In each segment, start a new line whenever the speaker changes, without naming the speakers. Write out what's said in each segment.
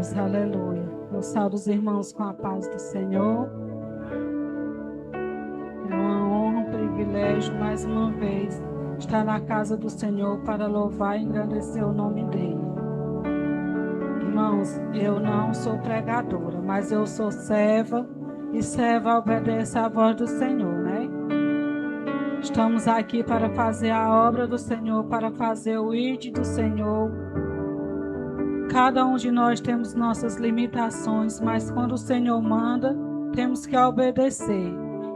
Deus, aleluia. Eu saúdo os irmãos com a paz do Senhor. É uma honra, um privilégio, mais uma vez, estar na casa do Senhor para louvar e engrandecer o nome dEle. Irmãos, eu não sou pregadora, mas eu sou serva, e serva obedece à voz do Senhor, né? Estamos aqui para fazer a obra do Senhor, para fazer o ID do Senhor. Cada um de nós temos nossas limitações, mas quando o Senhor manda, temos que obedecer.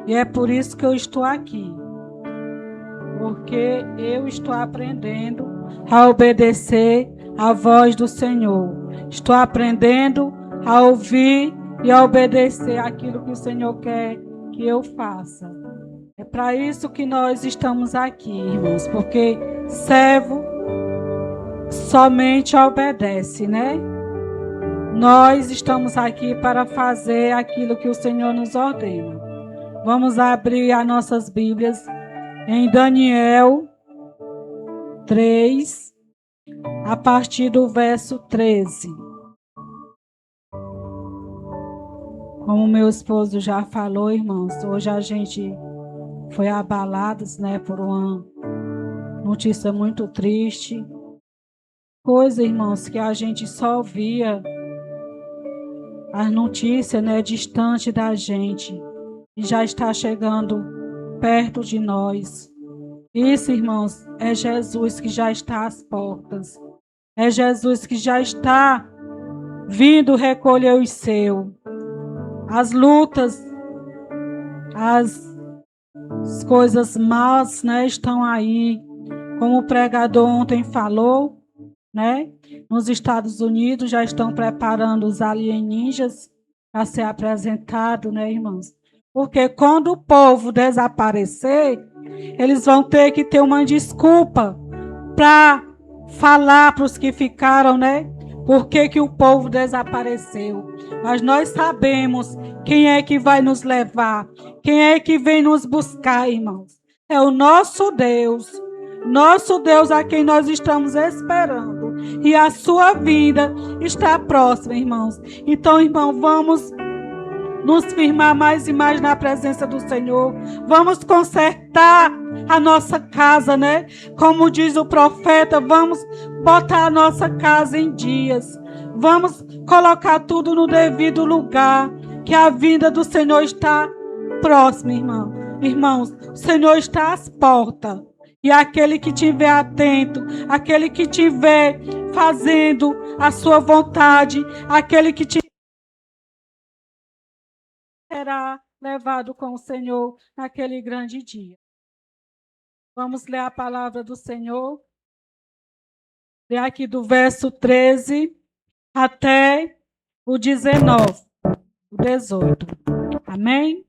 E é por isso que eu estou aqui. Porque eu estou aprendendo a obedecer à voz do Senhor. Estou aprendendo a ouvir e a obedecer aquilo que o Senhor quer que eu faça. É para isso que nós estamos aqui, irmãos, porque servo somente obedece, né? Nós estamos aqui para fazer aquilo que o Senhor nos ordena. Vamos abrir as nossas Bíblias em Daniel 3, a partir do verso 13. Como meu esposo já falou, irmãos, hoje a gente foi abalados, né, por uma notícia muito triste. Coisa, irmãos, que a gente só via as notícias, né, distante da gente, e já está chegando perto de nós. Isso, irmãos, é Jesus que já está às portas. É Jesus que já está vindo recolher os seus. As lutas, as coisas más, né, estão aí. Como o pregador ontem falou, né? Nos Estados Unidos já estão preparando os alienígenas para ser apresentado, né, irmãos? Porque quando o povo desaparecer, eles vão ter que ter uma desculpa para falar para os que ficaram, né? Por que o povo desapareceu? Mas nós sabemos quem é que vai nos levar, quem é que vem nos buscar, irmãos. É o nosso Deus a quem nós estamos esperando. E a sua vida está próxima, irmãos. Então, irmão, vamos nos firmar mais e mais na presença do Senhor. Vamos consertar a nossa casa, né? Como diz o profeta, vamos botar a nossa casa em dias. Vamos colocar tudo no devido lugar, que a vinda do Senhor está próxima, irmão. Irmãos, o Senhor está às portas. E aquele que estiver atento, aquele que estiver fazendo a sua vontade, aquele que será levado com o Senhor naquele grande dia. Vamos ler a palavra do Senhor. Ler aqui do verso 13 até o 19, o 18. Amém?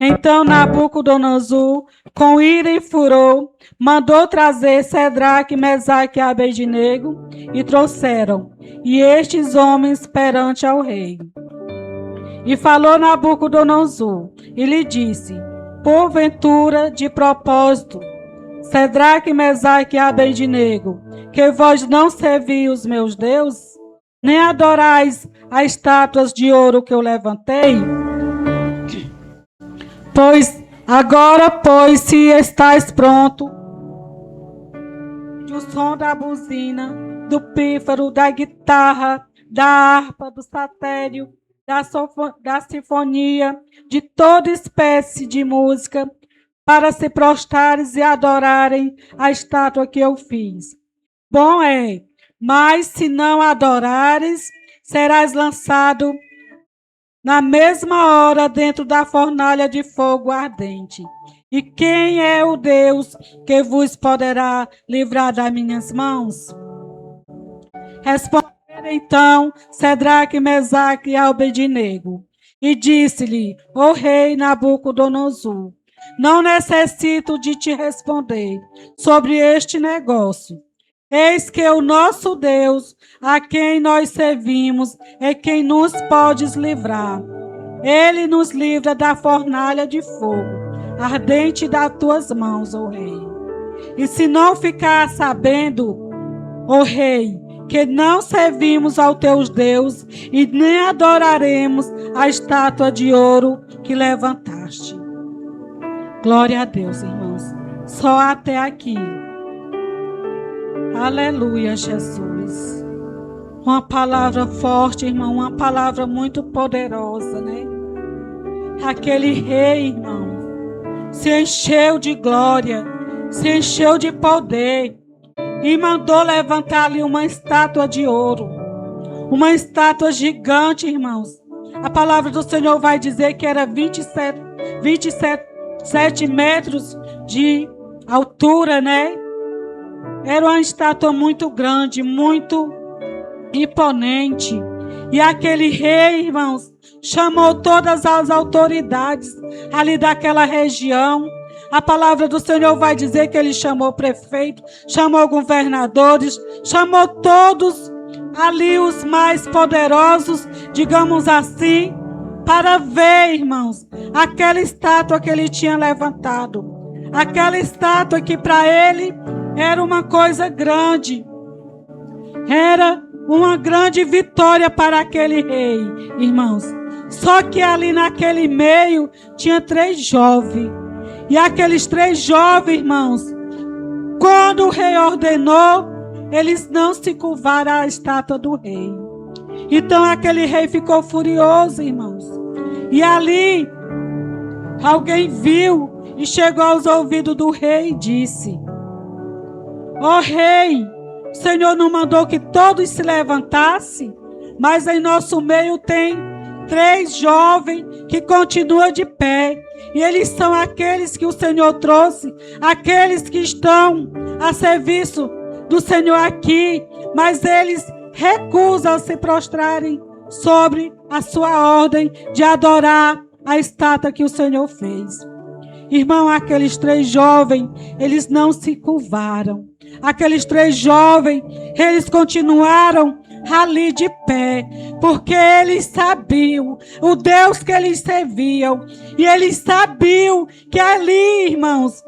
Então Nabucodonosor, com ira e furor, mandou trazer Cedraque, Mesaque e Abednego, e trouxeram, e estes homens perante ao rei. E falou Nabucodonosor, e lhe disse, porventura, de propósito, Cedraque, Mesaque e Abednego, que vós não servis os meus deuses, nem adorais as estátuas de ouro que eu levantei? Pois agora, pois, se estáis pronto, o som da buzina, do pífaro, da guitarra, da harpa, do satério, da sinfonia, de toda espécie de música, para se prostrares e adorarem a estátua que eu fiz. Bom é, mas se não adorares, serás lançado na mesma hora dentro da fornalha de fogo ardente. E quem é o Deus que vos poderá livrar das minhas mãos? Responderam então Cedraque, Mesaque e Abednego, e disse-lhe, ó rei Nabucodonosor, não necessito de te responder sobre este negócio. Eis que o nosso Deus, a quem nós servimos, é quem nos pode livrar. Ele nos livra da fornalha de fogo, ardente das tuas mãos, ó rei. E se não ficar sabendo, ó rei, que não servimos ao teu Deus e nem adoraremos a estátua de ouro que levantaste. Glória a Deus, irmãos. Só até aqui. Aleluia, Jesus. Uma palavra forte, irmão, uma palavra muito poderosa, né? Aquele rei, irmão, se encheu de glória, se encheu de poder e mandou levantar ali uma estátua de ouro, uma estátua gigante, irmãos. A palavra do Senhor vai dizer que era 27 metros de altura, né? Era uma estátua muito grande, muito imponente. E aquele rei, irmãos, chamou todas as autoridades ali daquela região. A palavra do Senhor vai dizer que ele chamou prefeito, chamou governadores, chamou todos ali os mais poderosos, digamos assim, para ver, irmãos, aquela estátua que ele tinha levantado. Aquela estátua que para ele era uma coisa grande. Era uma grande vitória para aquele rei, irmãos. Só que ali naquele meio tinha 3 jovens. E aqueles 3 jovens, irmãos, quando o rei ordenou, eles não se curvaram à estátua do rei. Então aquele rei ficou furioso, irmãos. E ali alguém viu e chegou aos ouvidos do rei e disse: ó rei, o Senhor não mandou que todos se levantassem, mas em nosso meio tem 3 jovens que continuam de pé. E eles são aqueles que o Senhor trouxe, aqueles que estão a serviço do Senhor aqui, mas eles recusam se prostrarem sobre a sua ordem de adorar a estátua que o Senhor fez. Irmão, aqueles 3 jovens, eles não se curvaram. Aqueles 3 jovens, eles continuaram ali de pé, porque eles sabiam o Deus que eles serviam, e eles sabiam que ali, irmãos,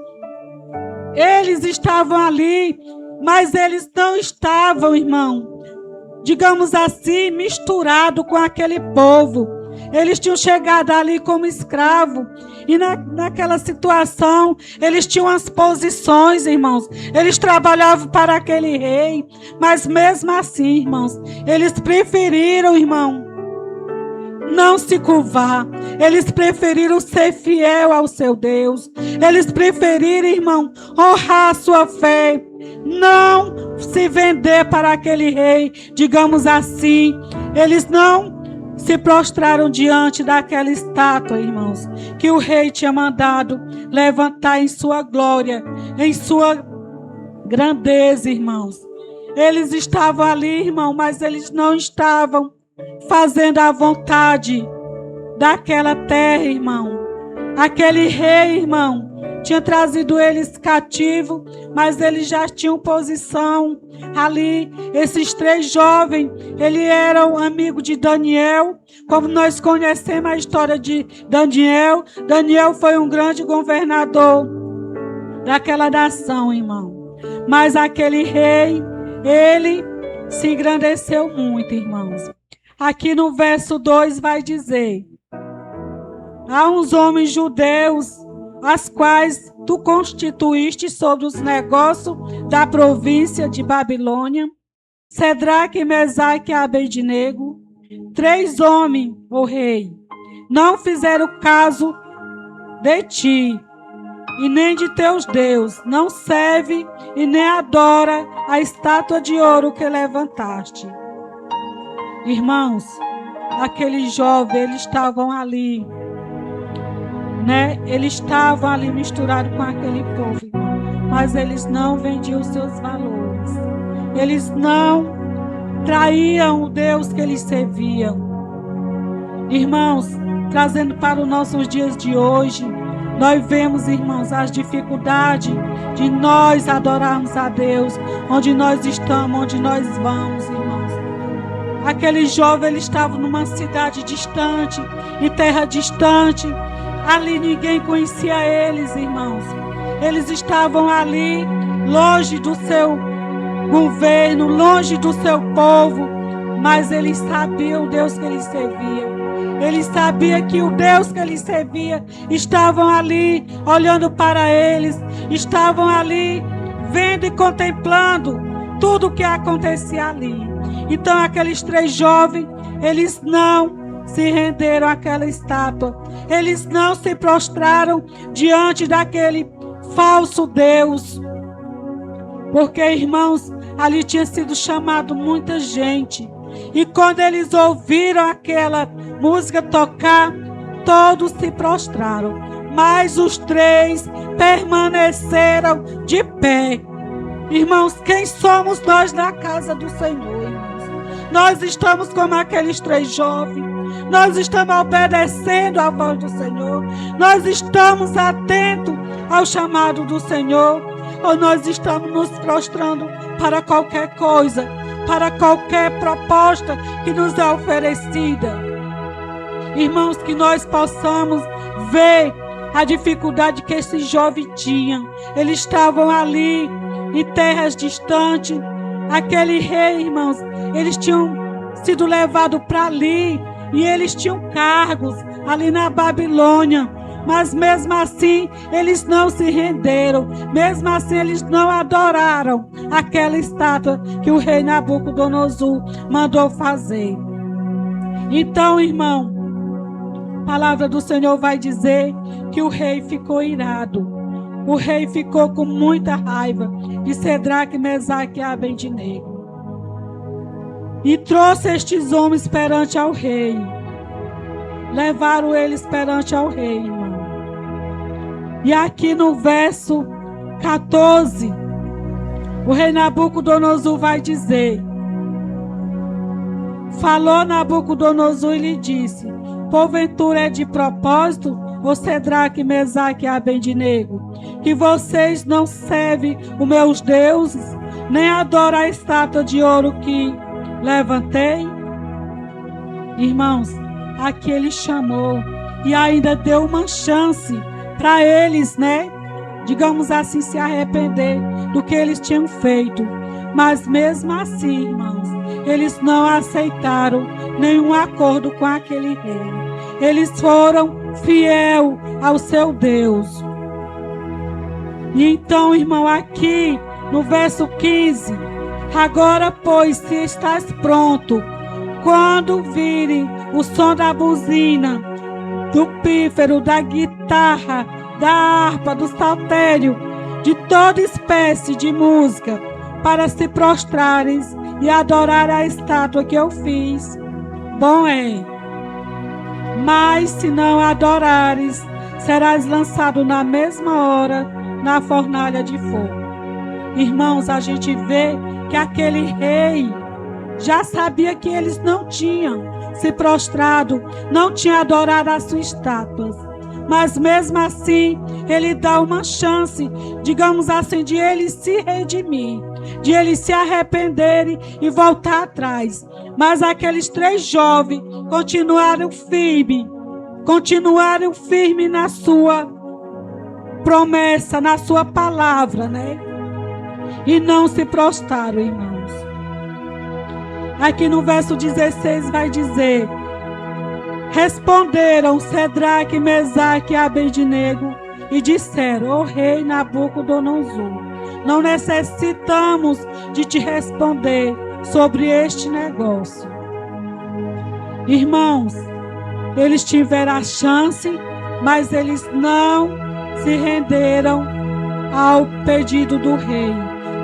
eles estavam ali, mas eles não estavam, irmão, digamos assim, misturado com aquele povo. Eles tinham chegado ali como escravo. E naquela situação, eles tinham as posições, irmãos. Eles trabalhavam para aquele rei. Mas mesmo assim, irmãos, eles preferiram, irmão, não se curvar. Eles preferiram ser fiel ao seu Deus. Eles preferiram, irmão, honrar a sua fé. Não se vender para aquele rei, digamos assim. Eles não se prostraram diante daquela estátua, irmãos, que o rei tinha mandado levantar em sua glória, em sua grandeza, irmãos. Eles estavam ali, irmão, mas eles não estavam fazendo a vontade daquela terra, irmão. Aquele rei, irmão, tinha trazido eles cativos, mas eles já tinham posição ali. Esses 3 jovens, eles eram amigos de Daniel, como nós conhecemos a história de Daniel. Daniel foi um grande governador daquela nação, irmão. Mas aquele rei, ele se engrandeceu muito, irmãos. Aqui no verso 2 vai dizer: há uns homens judeus, as quais tu constituíste sobre os negócios da província de Babilônia, Cedraque, Mesaque e Abednego, 3 homens, ó rei, não fizeram caso de ti e nem de teus deuses, não serve e nem adora a estátua de ouro que levantaste. Irmãos, aqueles jovens, eles estavam ali, né? Eles estavam ali misturados com aquele povo, irmão. Mas eles não vendiam os seus valores. Eles não traíam o Deus que eles serviam. Irmãos, trazendo para os nossos dias de hoje, nós vemos, irmãos, as dificuldades de nós adorarmos a Deus, onde nós estamos, onde nós vamos, irmãos. Aqueles jovens, eles estavam numa cidade distante, em terra distante. Ali ninguém conhecia eles, irmãos. Eles estavam ali, longe do seu governo, longe do seu povo, mas eles sabiam o Deus que eles serviam. Eles sabiam que o Deus que eles serviam estavam ali olhando para eles, estavam ali vendo e contemplando tudo o que acontecia ali. Então aqueles 3 jovens, eles não se renderam àquela estátua, eles não se prostraram diante daquele falso Deus, porque, irmãos, ali tinha sido chamado muita gente, e quando eles ouviram aquela música tocar, todos se prostraram, mas os 3 permaneceram de pé. Irmãos, quem somos nós na casa do Senhor, irmãos? Nós estamos como aqueles 3 jovens, nós estamos obedecendo à voz do Senhor, nós estamos atentos ao chamado do Senhor, ou nós estamos nos prostrando para qualquer coisa, para qualquer proposta que nos é oferecida. Irmãos, que nós possamos ver a dificuldade que esses jovens tinham. Eles estavam ali em terras distantes. Aquele rei, irmãos, eles tinham sido levados para ali e eles tinham cargos ali na Babilônia. Mas mesmo assim, eles não se renderam. Mesmo assim, eles não adoraram aquela estátua que o rei Nabucodonosor mandou fazer. Então, irmão, a palavra do Senhor vai dizer que o rei ficou irado. O rei ficou com muita raiva de Sedraque, Mesaque e Abednego. E trouxe estes homens perante ao rei. Levaram eles perante ao rei, irmão. E aqui no verso 14, o rei Nabucodonosor vai dizer: falou Nabucodonosor e lhe disse: porventura é de propósito, ô Sedraque, Mesaque e Abednego, que vocês não servem os meus deuses, nem adoram a estátua de ouro que levantei? Irmãos, aqui ele chamou e ainda deu uma chance para eles, né? Digamos assim, se arrepender do que eles tinham feito. Mas mesmo assim, irmãos, eles não aceitaram nenhum acordo com aquele rei. Eles foram fiel ao seu Deus. E então, irmão, aqui no verso 15, agora, pois, se estás pronto, quando virem o som da buzina, do pífaro, da guitarra, da harpa, do saltério, de toda espécie de música, para se prostrares e adorar a estátua que eu fiz, bom é. Mas se não adorares, serás lançado na mesma hora na fornalha de fogo. Irmãos, a gente vê que aquele rei já sabia que eles não tinham se prostrado, não tinham adorado as suas estátuas. Mas mesmo assim, ele dá uma chance, digamos assim, de eles se redimir, de eles se arrependerem e voltar atrás. Mas aqueles 3 jovens continuaram firmes na sua promessa, na sua palavra, né? E não se prostraram, irmãos. Aqui no verso 16 vai dizer: responderam Sedraque, Mesaque e Abednego e disseram: ó rei Nabucodonosor, não necessitamos de te responder sobre este negócio. Irmãos, eles tiveram a chance, mas eles não se renderam ao pedido do rei,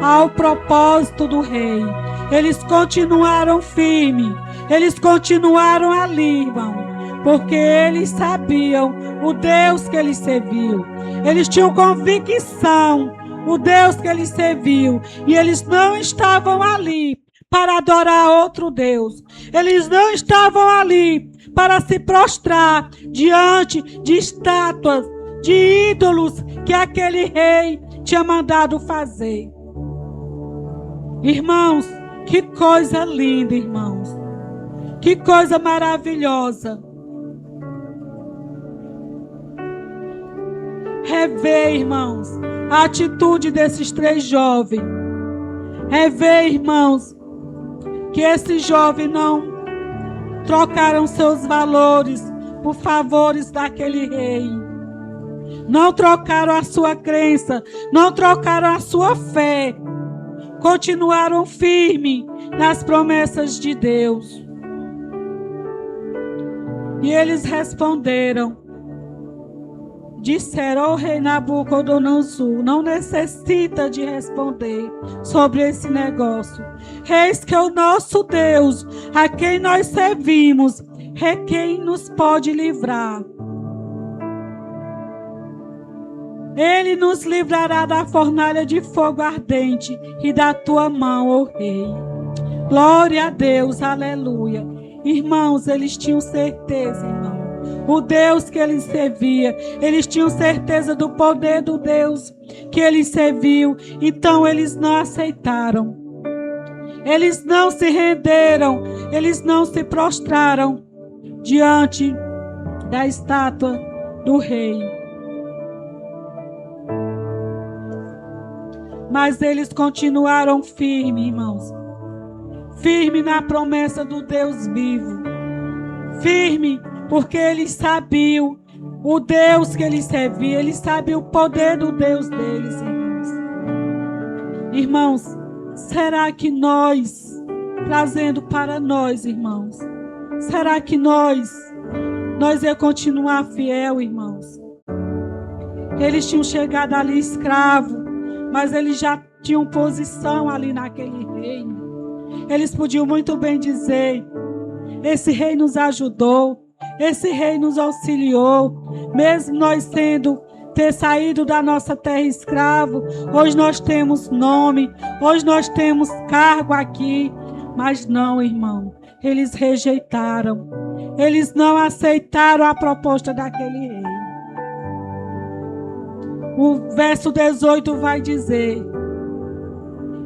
ao propósito do rei. Eles continuaram firmes, eles continuaram ali, irmão, porque eles sabiam o Deus que eles serviam. Eles tinham convicção o Deus que eles serviam, e eles não estavam ali para adorar outro Deus. Eles não estavam ali para se prostrar diante de estátuas, de ídolos que aquele rei tinha mandado fazer. Irmãos, que coisa linda, irmãos. Que coisa maravilhosa. Rever, irmãos, a atitude desses 3 jovens. é ver, irmãos, que esses jovens não trocaram seus valores por favores daquele rei. Não trocaram a sua crença, não trocaram a sua fé. Continuaram firmes nas promessas de Deus. E eles responderam, disseram: "Ó rei Nabucodonosor, não necessita de responder sobre esse negócio. Eis que o nosso Deus, a quem nós servimos, é quem nos pode livrar. Ele nos livrará da fornalha de fogo ardente e da tua mão, ó rei." Glória a Deus, aleluia. Irmãos, eles tinham certeza, irmão. O Deus que eles serviam, eles tinham certeza do poder do Deus que eles serviam. Então eles não aceitaram. Eles não se renderam, eles não se prostraram diante da estátua do rei. Mas eles continuaram firmes, irmãos. Firme na promessa do Deus vivo. Firme porque eles sabiam o Deus que eles serviam. Eles sabiam o poder do Deus deles, irmãos. Irmãos, será que nós, trazendo para nós, irmãos, será que nós ia continuar fiel, irmãos? Eles tinham chegado ali escravo, mas eles já tinham posição ali naquele reino. Eles podiam muito bem dizer: esse rei nos ajudou, esse rei nos auxiliou, mesmo nós ter saído da nossa terra escravo, hoje nós temos nome, hoje nós temos cargo aqui. Mas não, irmão, eles rejeitaram, eles não aceitaram a proposta daquele rei. O verso 18 vai dizer: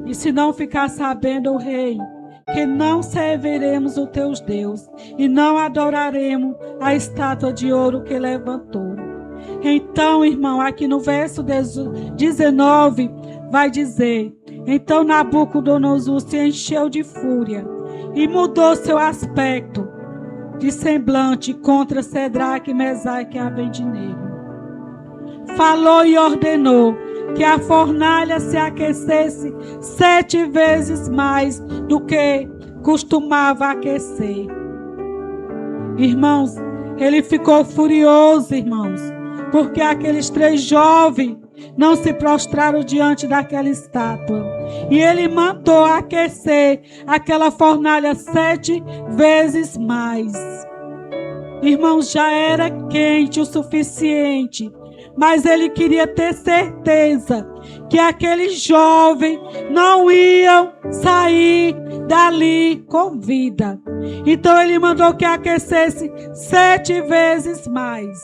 "E se não ficar sabendo o rei, que não serviremos o teu Deus, e não adoraremos a estátua de ouro que levantou." Então, irmão, aqui no verso 19, vai dizer: "Então Nabucodonosor se encheu de fúria, e mudou seu aspecto de semblante contra Cedraque, Mesaque e Abednego. Falou e ordenou que a fornalha se aquecesse 7 vezes mais do que costumava aquecer." Irmãos, ele ficou furioso, irmãos, porque aqueles 3 jovens não se prostraram diante daquela estátua. E ele mandou aquecer aquela fornalha 7 vezes mais. Irmãos, já era quente o suficiente, mas ele queria ter certeza que aqueles jovens não iam sair dali com vida. Então ele mandou que aquecesse 7 vezes mais.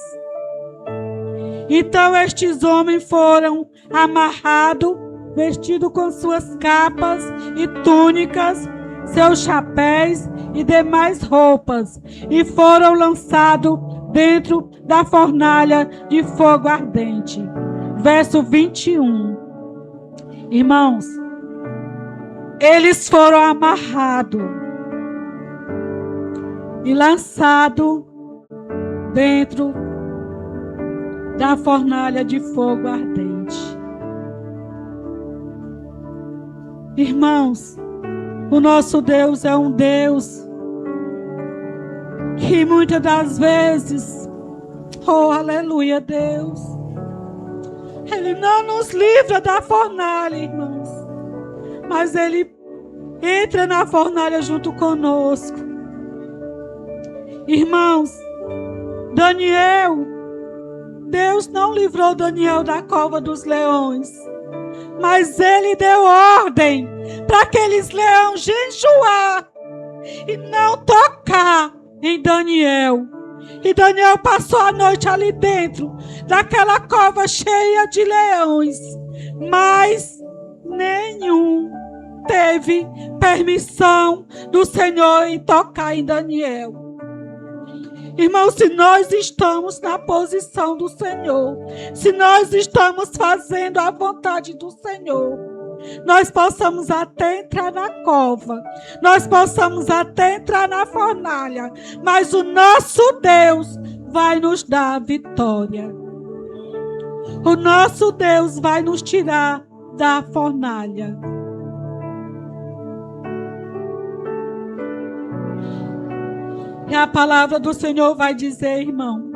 Então estes homens foram amarrados, vestidos com suas capas e túnicas, seus chapéus e demais roupas, e foram lançados dentro da fornalha de fogo ardente. Verso 21. Irmãos, eles foram amarrados e lançados dentro da fornalha de fogo ardente. Irmãos, o nosso Deus é um Deus que muitas das vezes, oh aleluia, Deus, Ele não nos livra da fornalha, irmãos, mas Ele entra na fornalha junto conosco. Irmãos, Deus não livrou Daniel da cova dos leões, mas Ele deu ordem para aqueles leões jejuar e não tocar em Daniel. E Daniel passou a noite ali dentro daquela cova cheia de leões, mas nenhum teve permissão do Senhor em tocar em Daniel. Irmãos, se nós estamos na posição do Senhor, se nós estamos fazendo a vontade do Senhor, nós possamos até entrar na cova, nós possamos até entrar na fornalha, mas o nosso Deus vai nos dar a vitória. O nosso Deus vai nos tirar da fornalha. E a palavra do Senhor vai dizer, irmão,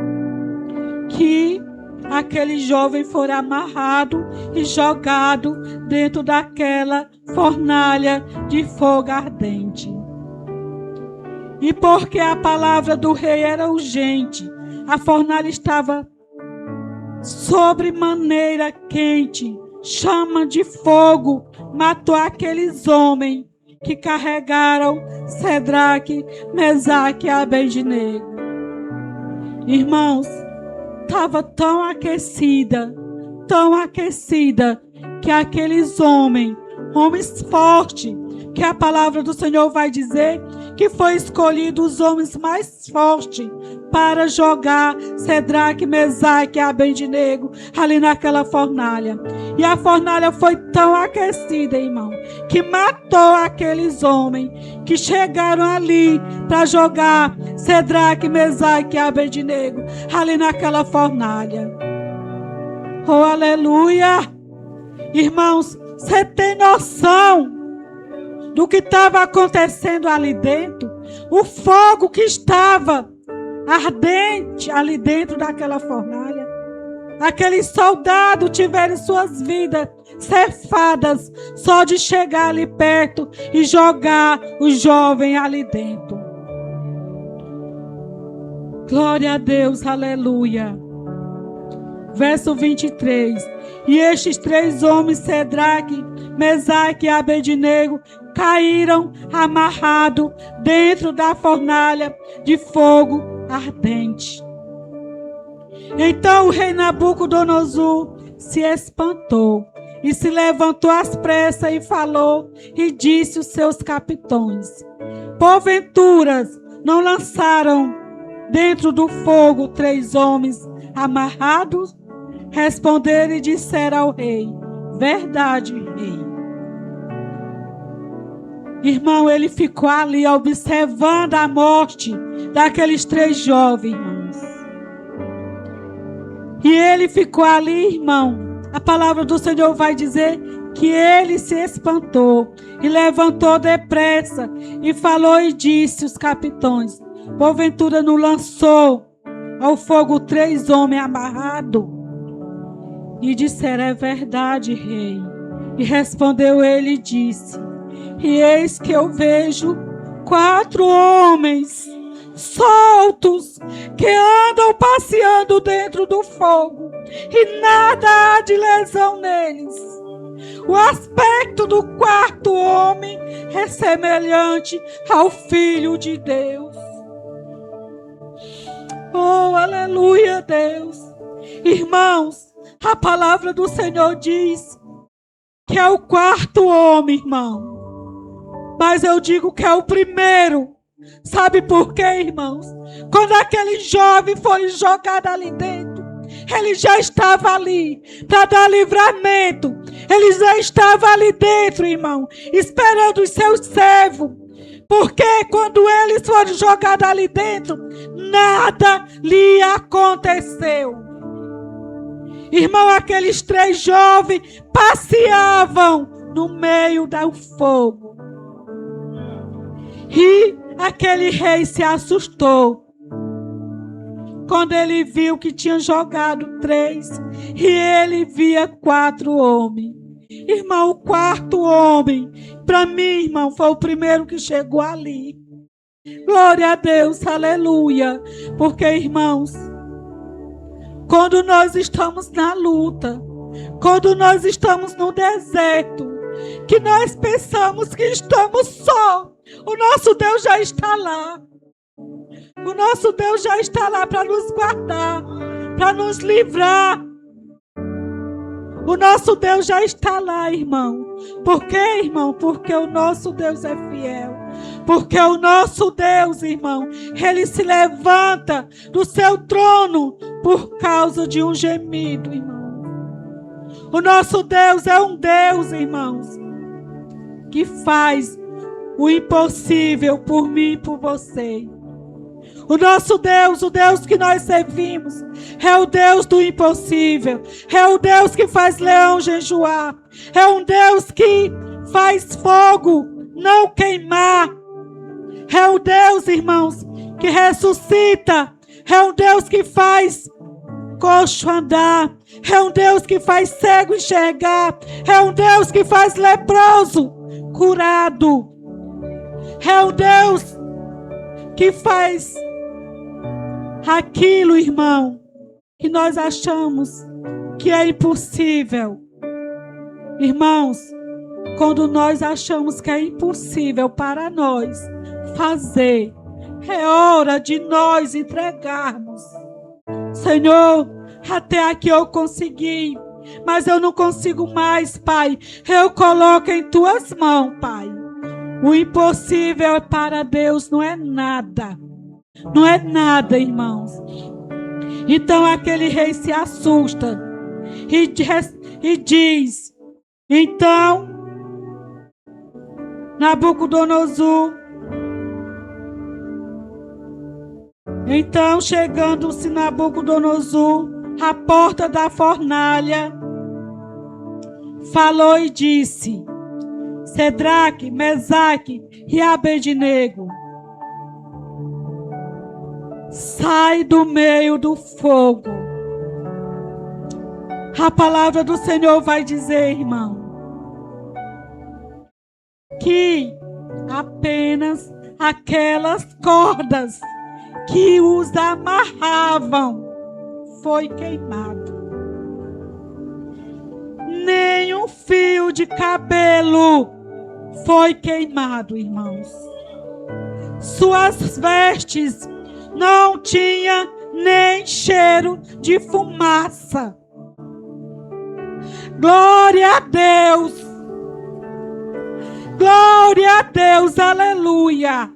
que aquele jovem foi amarrado e jogado dentro daquela fornalha de fogo ardente. E porque a palavra do rei era urgente, a fornalha estava sobremaneira quente, chama de fogo matou aqueles homens que carregaram Sadraque, Mesaque e Abednego. Irmãos, estava tão aquecida, que aqueles homens fortes, que a palavra do Senhor vai dizer que foi escolhido os homens mais fortes para jogar Sadraque, Mesaque e Abednego ali naquela fornalha. E a fornalha foi tão aquecida, irmão, que matou aqueles homens que chegaram ali para jogar Sadraque, Mesaque e Abednego ali naquela fornalha. Oh, aleluia! Irmãos, você tem noção do que estava acontecendo ali dentro? O fogo que estava ardente ali dentro daquela fornalha. Aqueles soldados tiveram suas vidas cefadas só de chegar ali perto e jogar o jovem ali dentro. Glória a Deus, aleluia. Verso 23. E estes 3 homens, Sadraque, Mesaque e Abednego, caíram amarrados dentro da fornalha de fogo ardente. Então o rei Nabucodonosor se espantou e se levantou às pressas e falou e disse aos seus capitões: porventura não lançaram dentro do fogo 3 homens amarrados? Responderam e disseram ao rei: verdade, rei. Irmão, ele ficou ali observando a morte daqueles 3 jovens, irmãos. E ele ficou ali, irmão. A palavra do Senhor vai dizer que ele se espantou e levantou depressa e falou e disse aos capitões: porventura não lançou ao fogo 3 homens amarrados? E disseram: é verdade, rei. E respondeu ele e disse: e eis que eu vejo 4 homens soltos que andam passeando dentro do fogo e nada há de lesão neles. O aspecto do 4º homem é semelhante ao Filho de Deus. Oh, aleluia, Deus. Irmãos, a palavra do Senhor diz que é o 4º homem, irmão. Mas eu digo que é o primeiro. Sabe por quê, irmãos? Quando aquele jovem foi jogado ali dentro, ele já estava ali para dar livramento. Ele já estava ali dentro, irmão, esperando os seus servos. Porque quando eles foram jogados ali dentro, nada lhe aconteceu. Irmão, aqueles 3 jovens passeavam no meio do fogo. E aquele rei se assustou quando ele viu que tinha jogado 3 e ele via 4 homens. Irmão, o 4º homem, para mim, irmão, foi o primeiro que chegou ali. Glória a Deus, aleluia. Porque, irmãos, quando nós estamos na luta, quando nós estamos no deserto, que nós pensamos que estamos só, o nosso Deus já está lá. O nosso Deus já está lá para nos guardar, para nos livrar. O nosso Deus já está lá, irmão. Por quê, irmão? Porque o nosso Deus é fiel. Porque o nosso Deus, irmão, ele se levanta do seu trono por causa de um gemido, irmão. O nosso Deus é um Deus, irmãos, que faz o impossível por mim e por você. O nosso Deus, o Deus que nós servimos, é o Deus do impossível. É o Deus que faz leão jejuar. É um Deus que faz fogo não queimar. É um Deus, irmãos, que ressuscita. É um Deus que faz coxo andar. É um Deus que faz cego enxergar. É um Deus que faz leproso curado. É um Deus que faz aquilo, irmão, que nós achamos que é impossível. Irmãos, quando nós achamos que é impossível para nós fazer, é hora de nós entregarmos. Senhor, até aqui eu consegui, mas eu não consigo mais, Pai. Eu coloco em tuas mãos, Pai. O impossível para Deus não é nada. Não é nada, irmãos. Então aquele rei se assusta e diz: então Nabucodonosor, então chegando-se Nabucodonosor à porta da fornalha, falou e disse: Cedraque, Mesaque e Abednego, sai do meio do fogo. A palavra do Senhor vai dizer, irmão, que apenas aquelas cordas que os amarravam foi queimado. Nem um fio de cabelo foi queimado, irmãos. Suas vestes não tinha nem cheiro de fumaça. Glória a Deus! Glória a Deus! Aleluia!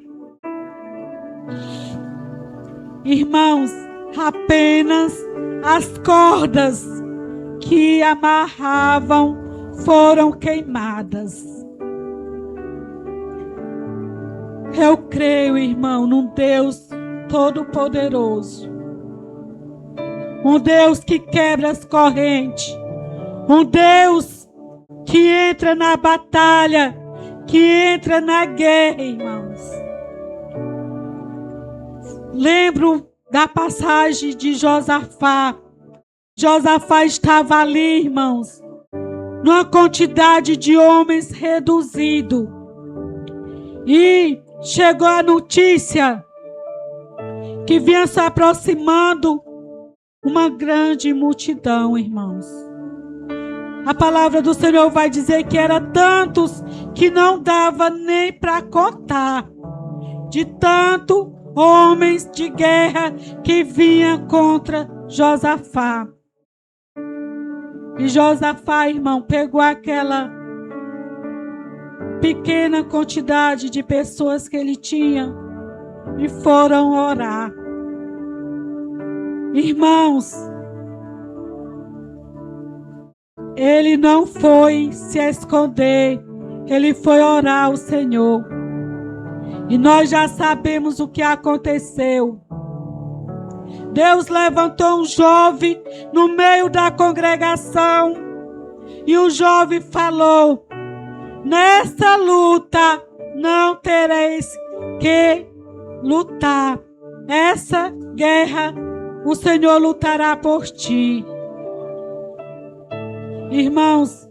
Irmãos, apenas as cordas que amarravam foram queimadas. Eu creio, irmão, num Deus Todo-Poderoso, um Deus que quebra as correntes, um Deus que entra na batalha, que entra na guerra, irmãos. Lembro da passagem de Josafá. Josafá estava ali, irmãos, numa quantidade de homens reduzido, e chegou a notícia que vinha se aproximando uma grande multidão, irmãos. A palavra do Senhor vai dizer que era tantos que não dava nem para contar, de tanto homens de guerra que vinha contra Josafá. E Josafá, irmão, pegou aquela pequena quantidade de pessoas que ele tinha e foram orar. Irmãos, ele não foi se esconder, ele foi orar ao Senhor. E nós já sabemos o que aconteceu. Deus levantou um jovem no meio da congregação, e o jovem falou: nessa luta não tereis que lutar. Essa guerra o Senhor lutará por ti. Irmãos,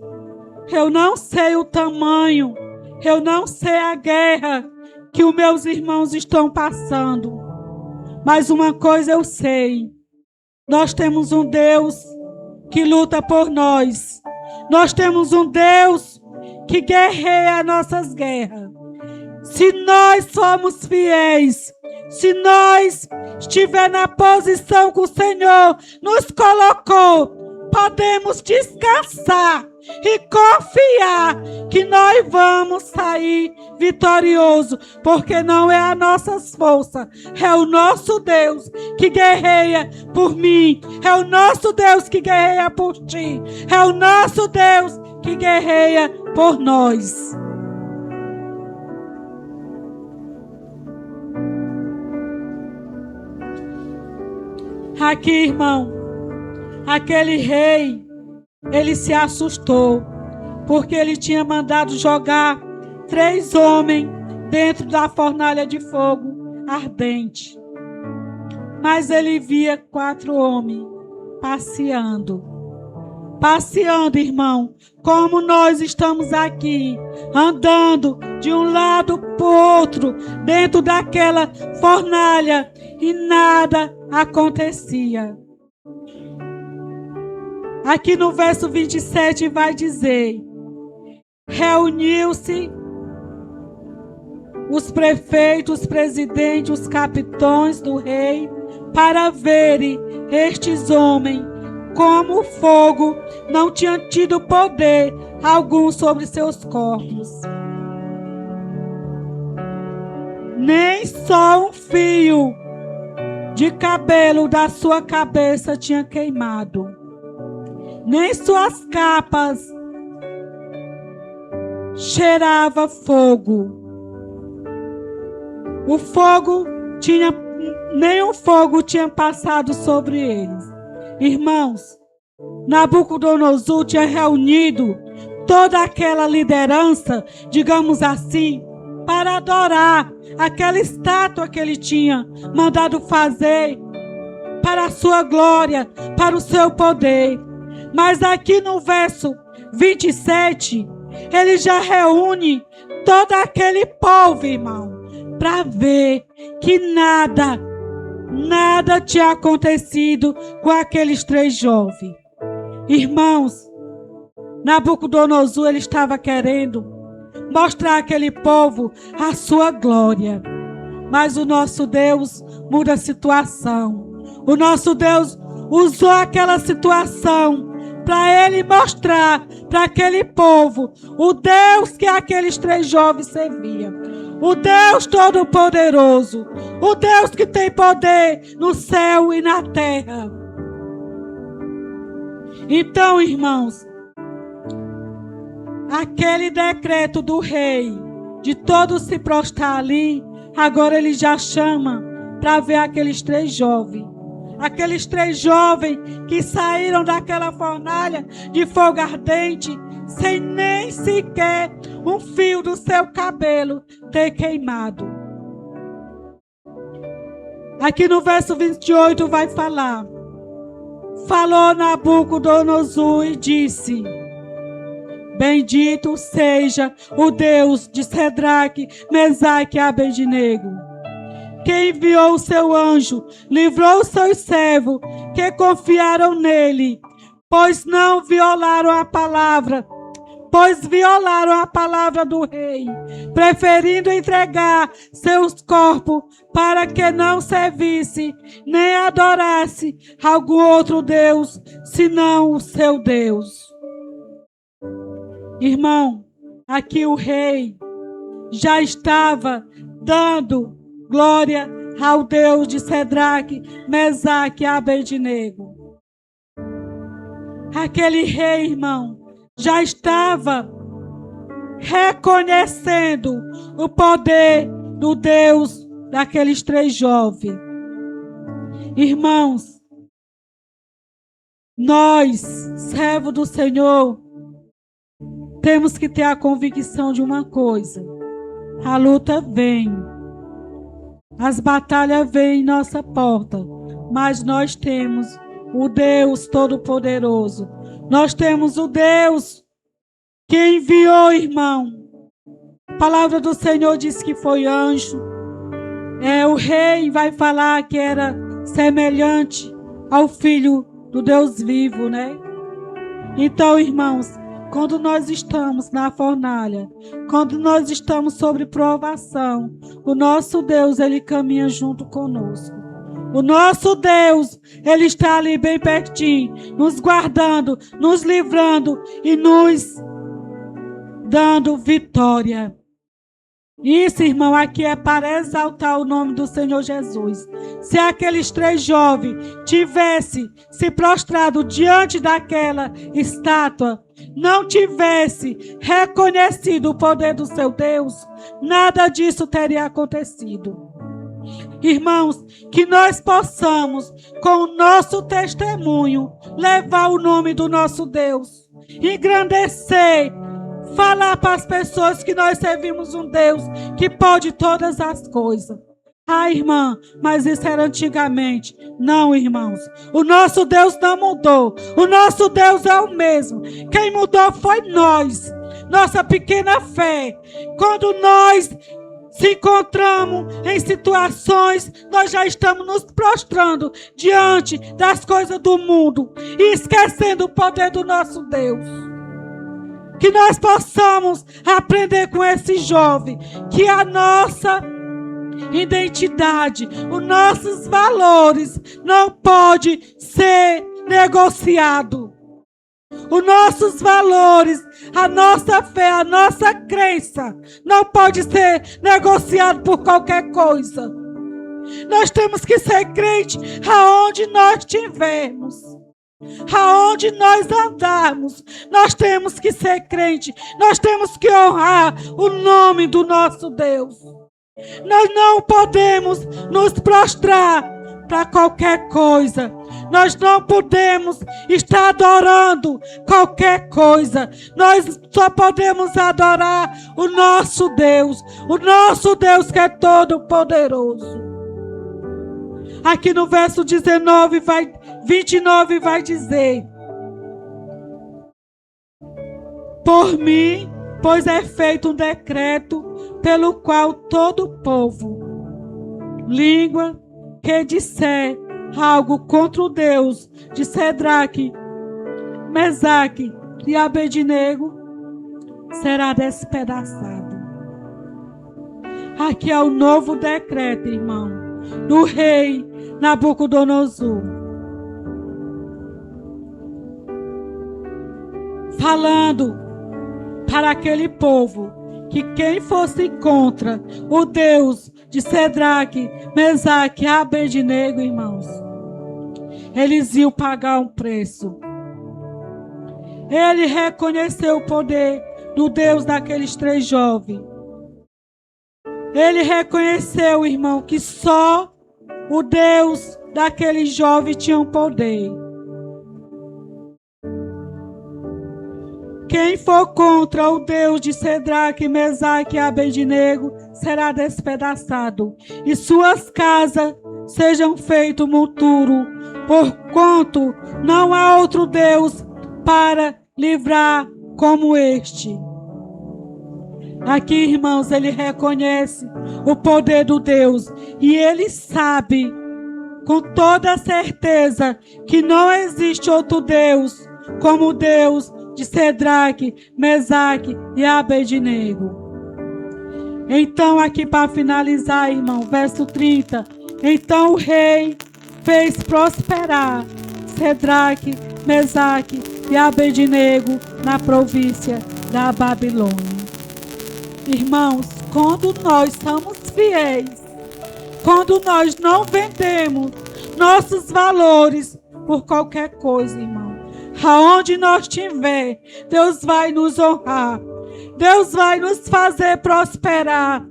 eu não sei o tamanho, eu não sei a guerra que os meus irmãos estão passando, mas uma coisa eu sei: nós temos um Deus que luta por nós. Nós temos um Deus que guerreia nossas guerras. Se nós somos fiéis, se nós estiver na posição que o Senhor nos colocou, podemos descansar e confiar que nós vamos sair vitorioso, porque não é a nossas forças, é o nosso Deus que guerreia por mim, é o nosso Deus que guerreia por ti, é o nosso Deus que guerreia por nós. Aqui, irmão, aquele rei, ele se assustou, porque ele tinha mandado jogar 3 homens dentro da fornalha de fogo ardente. Mas ele via 4 homens passeando, irmão, como nós estamos aqui, andando de um lado para o outro, dentro daquela fornalha, e nada acontecia. Aqui no verso 27 vai dizer: reuniu-se os prefeitos, os presidentes, os capitães do rei, para verem estes homens, como o fogo não tinha tido poder algum sobre seus corpos. Nem só um fio de cabelo da sua cabeça tinha queimado, nem suas capas cheirava fogo. Nenhum fogo tinha passado sobre eles. Irmãos, Nabucodonosor tinha reunido toda aquela liderança, digamos assim, para adorar aquela estátua que ele tinha mandado fazer para a sua glória, para o seu poder. Mas aqui no verso 27, ele já reúne todo aquele povo, irmão, para ver que nada tinha acontecido com aqueles 3 jovens. Irmãos, Nabucodonosor, ele estava querendo mostrar àquele povo a sua glória. Mas o nosso Deus muda a situação. O nosso Deus usou aquela situação para ele mostrar para aquele povo o Deus que aqueles 3 jovens serviam. O Deus Todo-Poderoso. O Deus que tem poder no céu e na terra. Então, irmãos, aquele decreto do rei de todos se prostrar ali, agora ele já chama para ver aqueles 3 jovens. Aqueles 3 jovens que saíram daquela fornalha de fogo ardente, sem nem sequer um fio do seu cabelo ter queimado. Aqui no verso 28 vai falar: falou Nabucodonosor e disse: bendito seja o Deus de Cedraque, Mesaque e Abednego, que enviou o seu anjo, livrou os seus servos que confiaram nele, pois violaram a palavra do rei, preferindo entregar seus corpos para que não servisse nem adorasse algum outro Deus, senão o seu Deus. Irmão, aqui o rei já estava dando glória ao Deus de Cedraque, Mesaque e Abednego. Aquele rei, irmão, já estava reconhecendo o poder do Deus daqueles 3 jovens. Irmãos, nós, servos do Senhor, temos que ter a convicção de uma coisa: a luta vem, as batalhas vêm em nossa porta, mas nós temos o Deus Todo-Poderoso. Nós temos o Deus que enviou, irmão. A palavra do Senhor diz que foi anjo. O rei vai falar que era semelhante ao Filho do Deus vivo, né? Então, irmãos, quando nós estamos na fornalha, quando nós estamos sobre provação, o nosso Deus, ele caminha junto conosco. O nosso Deus, Ele está ali bem pertinho, nos guardando, nos livrando e nos dando vitória. Isso, irmão, aqui é para exaltar o nome do Senhor Jesus. Se aqueles 3 jovens tivessem se prostrado diante daquela estátua, não tivesse reconhecido o poder do seu Deus, nada disso teria acontecido. Irmãos, que nós possamos, com o nosso testemunho, levar o nome do nosso Deus, engrandecer, falar para as pessoas que nós servimos um Deus que pode todas as coisas. Ah, irmã, mas isso era antigamente. Não, irmãos. O nosso Deus não mudou. O nosso Deus é o mesmo. Quem mudou foi nós. Nossa pequena fé. Quando nós se encontramos em situações, nós já estamos nos prostrando diante das coisas do mundo e esquecendo o poder do nosso Deus. Que nós possamos aprender com esse jovem que a nossa identidade, os nossos valores não pode ser negociado. Os nossos valores, a nossa fé, a nossa crença não pode ser negociado por qualquer coisa. Nós temos que ser crente aonde nós estivermos. Aonde nós andarmos, nós temos que ser crente, nós temos que honrar o nome do nosso Deus. Nós não podemos nos prostrar para qualquer coisa. Nós não podemos estar adorando qualquer coisa. Nós só podemos adorar o nosso Deus que é todo poderoso. Aqui no verso 29 vai dizer: por mim, pois é feito um decreto pelo qual todo povo, língua que disser algo contra o Deus de Sadraque, Mesaque e Abednego será despedaçado. Aqui é o novo decreto, irmão, do rei Nabucodonosor, falando para aquele povo que quem fosse contra o Deus de Sadraque, Mesaque e Abednego, irmãos, eles iam pagar um preço. Ele reconheceu o poder do Deus daqueles 3 jovens. Ele reconheceu, irmão, que só o Deus daquele jovem tinha um poder. Quem for contra o Deus de Sadraque, Mesaque e Abednego será despedaçado, e suas casas sejam feitos monturo, porquanto não há outro Deus para livrar como este. Aqui, irmãos, ele reconhece o poder do Deus e ele sabe com toda certeza que não existe outro Deus como o Deus de Sadraque, Mesaque e Abednego. Então, aqui para finalizar, irmão, verso 30. Então o rei fez prosperar Sadraque, Mesaque e Abednego na província da Babilônia. Irmãos, quando nós somos fiéis, quando nós não vendemos nossos valores por qualquer coisa, irmão, aonde nós estiver, Deus vai nos honrar. Deus vai nos fazer prosperar.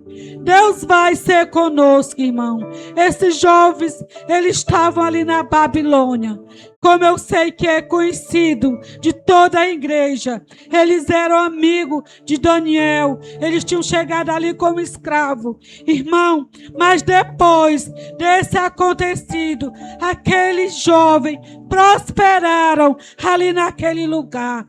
Deus vai ser conosco, irmão. Esses jovens, eles estavam ali na Babilônia. Como eu sei que é conhecido de toda a igreja. Eles eram amigos de Daniel. Eles tinham chegado ali como escravo. Irmão, mas depois desse acontecido, aqueles jovens prosperaram ali naquele lugar.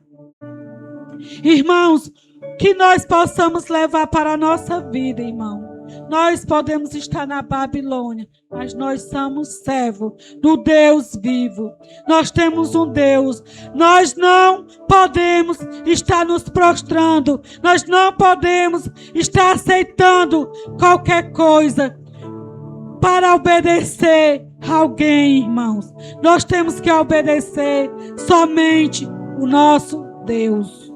Irmãos, que nós possamos levar para a nossa vida, irmão. Nós podemos estar na Babilônia, mas nós somos servos do Deus vivo. Nós temos um Deus. Nós não podemos estar nos prostrando. Nós não podemos estar aceitando qualquer coisa para obedecer alguém, irmãos. Nós temos que obedecer somente o nosso Deus.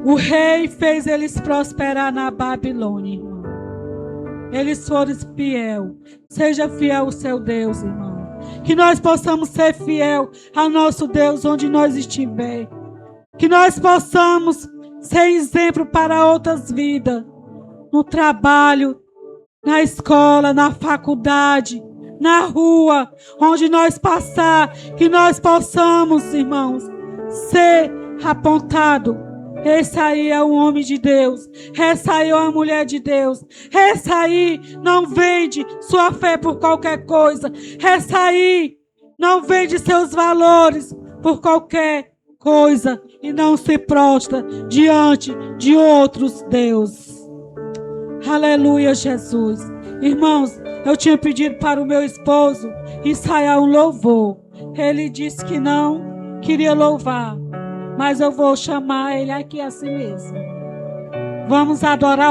O rei fez eles prosperar na Babilônia, irmão. Eles foram fiel. Seja fiel ao seu Deus, irmão. Que nós possamos ser fiel ao nosso Deus onde nós estiver. Que nós possamos ser exemplo para outras vidas. No trabalho, na escola, na faculdade, na rua, onde nós passar. Que nós possamos, irmãos, ser apontados. Esse aí é um homem de Deus. Essa aí é uma mulher de Deus. Essa aí não vende sua fé por qualquer coisa. Essa aí não vende seus valores por qualquer coisa. E não se prostra diante de outros deuses. Aleluia, Jesus. Irmãos, eu tinha pedido para o meu esposo ensaiar um louvor. Ele disse que não queria louvar. Mas eu vou chamar ele aqui assim mesmo. Vamos adorar